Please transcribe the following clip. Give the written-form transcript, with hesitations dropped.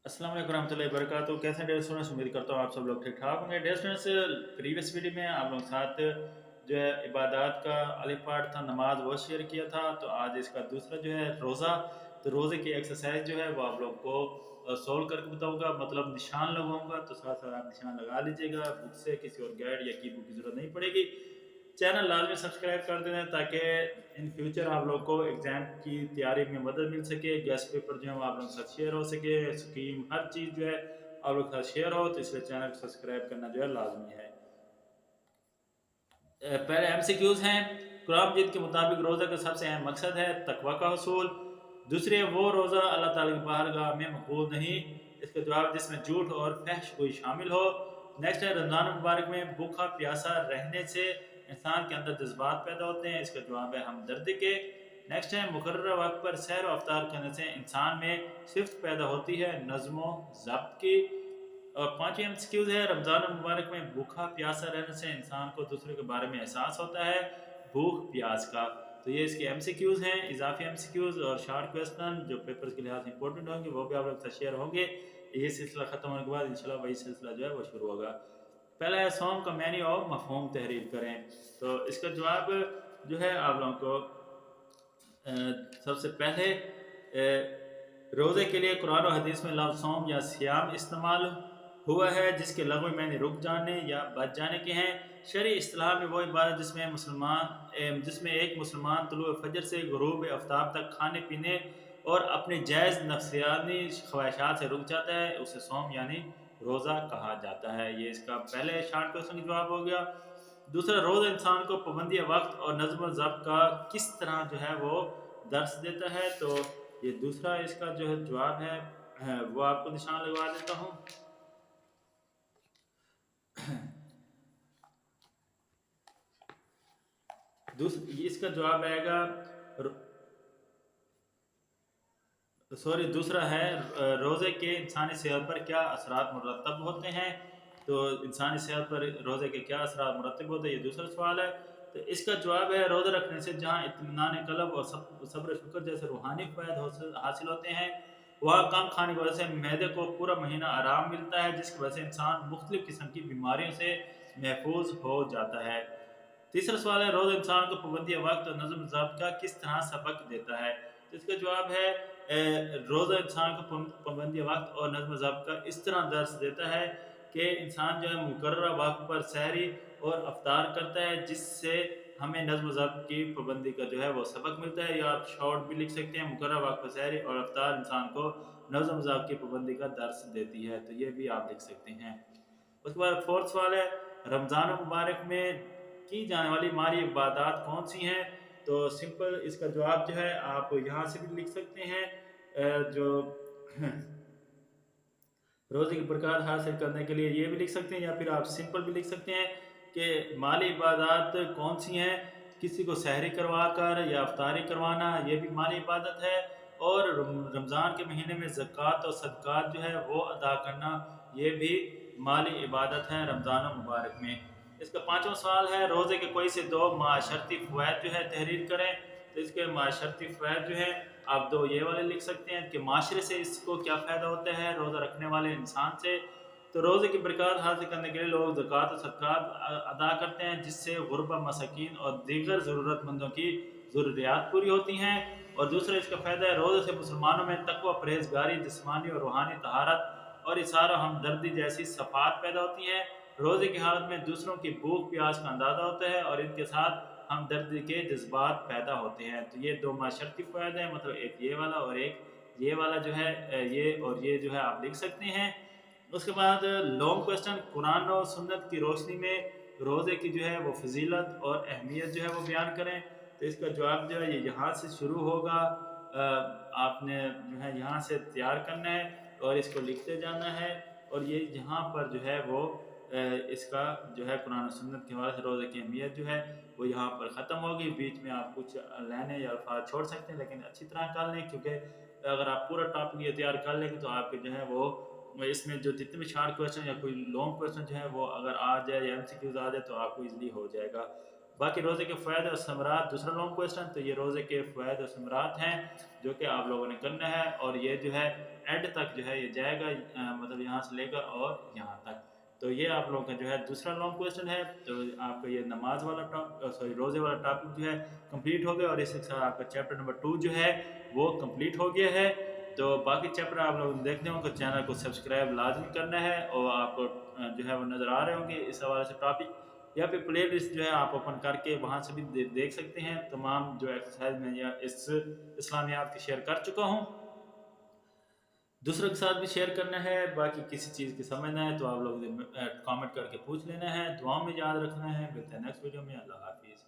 अस्सलाम वालेकुम रहमतुल्लाहि वबरकातुहू। कैसे हैं डियर स्टूडेंट्स? उम्मीद करता हूँ आप सब लोग ठीक ठाक होंगे। डियर स्टूडेंट्स, प्रीवियस वीडियो में आप लोगों के साथ जो है इबादत का अलिफ पार्ट था, नमाज, वो शेयर किया था। तो आज इसका दूसरा जो है रोज़ा। तो रोज़े की एक्सरसाइज जो है वो आप लोग को सोल्व करके बताऊंगा, मतलब निशान लगाऊंगा। तो साथ साथ आप निशान लगा लीजिएगा, बुक से किसी और गाइड या की बुक की जरूरत नहीं पड़ेगी। चैनल लाजमी सब्सक्राइब कर देना ताकि इन फ्यूचर आप लोग को एग्ज़ाम की तैयारी में मदद मिल सके, गेस्ट पेपर जो है वो आप लोगों के साथ शेयर हो सके, स्कीम हर चीज़ जो है आप लोग के साथ शेयर हो। तो इसलिए चैनल को सब्सक्राइब करना जो है लाजमी है। पहले एमसीक्यूज हैं। कुरान मजीद के मुताबिक रोज़ा का सबसे अहम मकसद है तकवा का हसूल। दूसरे, वो रोज़ा अल्लाह ताला की बारगाह में मकबूल नहीं। इसका जवाब जिसमें झूठ और फहश कोई शामिल हो। नेक्स्ट है, रमज़ान मुबारक में भूखा प्यासा रहने से इंसान के अंदर जज्बात पैदा होते हैं। इसका जवाब है हमदर्दी के। नेक्स्ट है, मुकर्रर वक्त पर सैर व अफ्तार करने से इंसान में सिफ्त पैदा होती है नज़्म ज़ब्त की। और पांचवी एमसीक्यूज है, रमज़ान मुबारक में भूखा प्यासा रहने से इंसान को दूसरे के बारे में एहसास होता है भूख प्यास का। तो ये इसके एमसीक्यूज हैं, इजाफी एमसीक्यूज और शॉर्ट क्वेश्चन जो पेपर्स के लिहाज से इंपॉर्टेंट होंगे वो भी आप लोग के साथ शेयर होंगे। ये सिलसिला खत्म होने के बाद इंशाल्लाह वही सिलसिला जो है वो शुरू होगा। पहला है, सौम का मैनी और मफहूम तहरीर करें। तो इसका जवाब जो है आप लोगों को सबसे पहले रोज़े के लिए कुरान और हदीस में लफ्ज़ सौम या सियाम इस्तेमाल हुआ है जिसके लगभग मैंने रुक जाने या बच जाने के हैं। शरई इस्तिलाह में वो इबादत जिसमें एक मुसलमान तुलुए फजर से गुरूब आफ्ताब तक खाने पीने और अपनी जायज़ नफ्सियानी ख्वाहिशात से रुक जाता है उसे सौम यानी रोज़ा कहा जाता है। ये इसका पहले शार्ट क्वेश्चन का जवाब हो गया। दूसरा, रोज़ा इंसान को पाबंदी वक्त और नज़्म ज़ब्त का किस तरह जो है वो दर्स देता है। तो ये दूसरा इसका जो है जवाब है वो आपको निशान लगवा देता हूँ। इसका जवाब आएगा, सॉरी, दूसरा है रोज़े के इंसानी सेहत पर क्या असरात मुरतब होते हैं। तो इंसानी सेहत पर रोज़े के क्या असरात मुरतब होते हैं, ये दूसरा सवाल है। तो इसका जवाब है, रोज़ा रखने से जहाँ इत्मीनान क़ल्ब और सब्र शुक्र जैसे रूहानी फ़वाइद हासिल होते हैं, वहाँ कम खाने की वजह से मैदे को पूरा महीना आराम मिलता है जिसकी वजह से इंसान मुख्तलिफ़ किस्म की बीमारियों से महफूज हो जाता है। तीसरा सवाल है, रोज़ इंसान को पाबंदी वक्त और नज़्म ज़ब्त का किस तरह सबक देता है। तो इसका जवाब है, रोज़ा इंसान को पाबंदी वक्त और नज़्म ज़ब्त का इस तरह दर्स देता है कि इंसान जो है मुकर्रर वक्त पर सहरी और अफ्तार करता है जिससे हमें नज़्म ज़ब्त की पाबंदी का जो है वो सबक मिलता है। या आप शॉर्ट भी लिख सकते हैं, मुकर्रर वक्त पर सहरी और अफ्तार इंसान को नज़्म ज़ब्त की पाबंदी का दर्स देती है। तो ये भी आप लिख सकते हैं। उसके बाद फोर्थ सवाल है, रमज़ान मुबारक में की जाने वाली माली इबादत कौन सी हैं। तो सिंपल इसका जवाब जो है आप यहाँ से भी लिख सकते हैं। जो रोज़े की बरकत हासिल करने के लिए ये भी लिख सकते हैं, या फिर आप सिंपल भी लिख सकते हैं कि माली इबादत कौन सी हैं। किसी को सहरी करवा कर या अफ्तारी करवाना ये भी माली इबादत है। और रमज़ान के महीने में ज़कात और सदक़ात जो है वो अदा करना ये भी माली इबादत है रमज़ान मुबारक में। इसका पाँचवा सवाल है, रोज़े के कोई से दो माशरती फ़वाइद जो है तहरीर करें। तो इसके माशरती फ़वाइद जो है आप दो ये वाले लिख सकते हैं कि माशरे से इसको क्या फ़ायदा होता है रोज़ा रखने वाले इंसान से। तो रोज़े की बरकत हासिल करने के लिए लोग ज़कात और सदक़ात अदा करते हैं जिससे गुरबा, मसाकीन और दीगर ज़रूरतमंदों की ज़रूरियात पूरी होती हैं। और दूसरा इसका फ़ायदा है, रोज़े से मुसलमानों में तक़वा, परहेज़गारी, जिस्मानी और रूहानी तहारत और इशारा हमदर्दी जैसी सफ़ात पैदा होती हैं। रोज़े की हालत में दूसरों की भूख प्यास का अंदाज़ा होता है और इनके साथ हमदर्दी के जज्बात पैदा होते हैं। तो ये दो माशरती फ़वाइद हैं, मतलब एक ये वाला और एक ये वाला जो है ये और ये जो है आप लिख सकते हैं। उसके बाद लॉन्ग क्वेश्चन, कुरान और सुन्नत की रोशनी में रोज़े की जो है वो फजीलत और अहमियत जो है वो बयान करें। तो इसका जवाब जो है ये यहाँ से शुरू होगा। आपने जो है यहाँ से तैयार करना है और इसको लिखते जाना है। और ये यहाँ पर जो है वो इसका जो है कुरान और सुन्नत के हवाले से रोज़े की अहमियत जो है वो यहाँ पर ख़त्म होगी। बीच में आप कुछ लाइनें या अल्फाज छोड़ सकते हैं लेकिन अच्छी तरह कर लें, क्योंकि अगर आप पूरा टॉपिक ये तैयार कर लेंगे तो आपके जो है वो इसमें जो जितने भी शॉर्ट क्वेश्चन या कोई लॉन्ग क्वेश्चन जो है वो अगर आ जाए या एमसीक्यूज आ जाए तो आपको इजीली हो जाएगा। باقی روزے کے فوائد اور ثمرات دوسرا لانگ کویسچن، تو یہ روزے کے فوائد اور ثمرات ہیں جو کہ آپ لوگوں نے کرنا ہے، اور یہ جو ہے اینڈ تک جو ہے یہ جائے گا، مطلب یہاں سے لے کر اور یہاں تک۔ تو یہ آپ لوگوں کا جو ہے دوسرا لانگ کویسچن ہے۔ تو آپ کا یہ نماز والا روزے والا ٹاپک جو ہے کمپلیٹ ہو گیا، اور اس کے ساتھ آپ کا چیپٹر نمبر 2 جو ہے وہ کمپلیٹ ہو گیا ہے۔ تو باقی چیپٹر آپ لوگ دیکھتے ہوں کہ چینل کو سبسکرائب لازمی کرنا ہے، اور آپ کو جو ہے وہ نظر آ رہے ہوں گے اس حوالے سے ٹاپک، یا پھر پلے لسٹ جو ہے آپ اوپن کر کے وہاں سے بھی دیکھ سکتے ہیں۔ تمام جو ایکسرسائز میں یا اس اسلامیات کی شیئر کر چکا ہوں، دوسروں کے ساتھ بھی شیئر کرنا ہے۔ باقی کسی چیز کی سمجھنا ہے تو آپ لوگ کامنٹ کر کے پوچھ لینا ہے۔ دعاؤں میں یاد رکھنا ہے۔ ملتے ہیں نیکسٹ ویڈیو میں۔ اللہ حافظ۔